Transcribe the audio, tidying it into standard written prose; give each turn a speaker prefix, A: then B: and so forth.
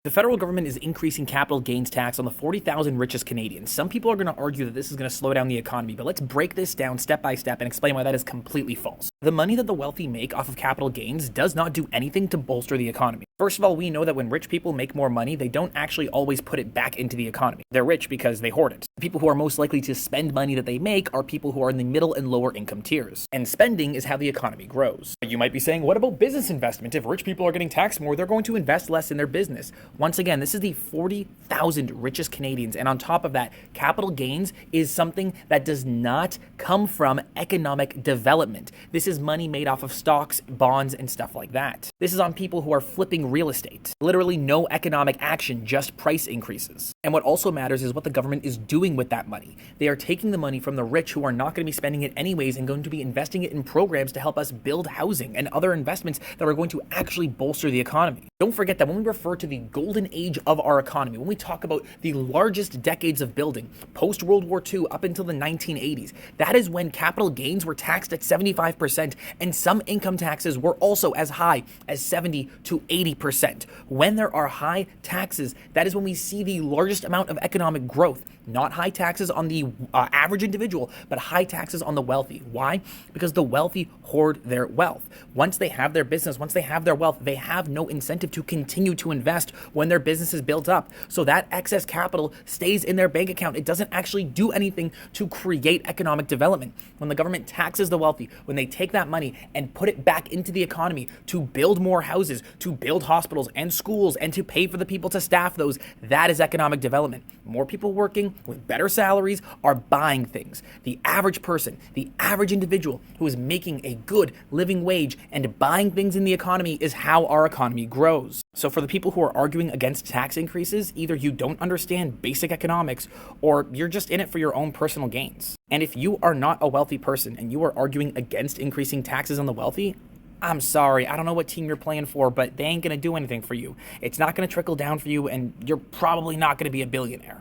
A: The federal government is increasing capital gains tax on the 40,000 richest Canadians. Some people are going to argue that this is going to slow down the economy, but let's break this down step by step and explain why that is completely false. The money that the wealthy make off of capital gains does not do anything to bolster the economy. First of all, we know that when rich people make more money, they don't actually always put it back into the economy. They're rich because they hoard it. The people who are most likely to spend money that they make are people who are in the middle and lower income tiers. And spending is how the economy grows. You might be saying, what about business investment? If rich people are getting taxed more, they're going to invest less in their business. Once again, this is the 40,000 richest Canadians. And on top of that, capital gains is something that does not come from economic development. This is money made off of stocks, bonds, and stuff like that. This is on people who are flipping real estate. Literally no economic action, just price increases. And what also matters is what the government is doing with that money. They are taking the money from the rich who are not going to be spending it anyways and going to be investing it in programs to help us build housing and other investments that are going to actually bolster the economy. Don't forget that when we refer to the golden age of our economy, when we talk about the largest decades of building, post-World War II up until the 1980s, that is when capital gains were taxed at 75%, and some income taxes were also as high as 70 to 80%. When there are high taxes, that is when we see the largest amount of economic growth. Not high taxes on the average individual, but high taxes on the wealthy. Why? Because the wealthy hoard their wealth. Once they have their business, once they have their wealth, they have no incentive to continue to invest when their business is built up. So that excess capital stays in their bank account. It doesn't actually do anything to create economic development. When the government taxes the wealthy, when they take that money and put it back into the economy to build more houses, to build hospitals and schools, and to pay for the people to staff those, that is economic development. More people working with better salaries are buying things. The average person, the average individual who is making a good living wage and buying things in the economy is how our economy grows. So for the people who are arguing against tax increases, either you don't understand basic economics or you're just in it for your own personal gains. And if you are not a wealthy person and you are arguing against increasing taxes on the wealthy, I'm sorry, I don't know what team you're playing for, but they ain't gonna do anything for you. It's not gonna trickle down for you, and you're probably not gonna be a billionaire.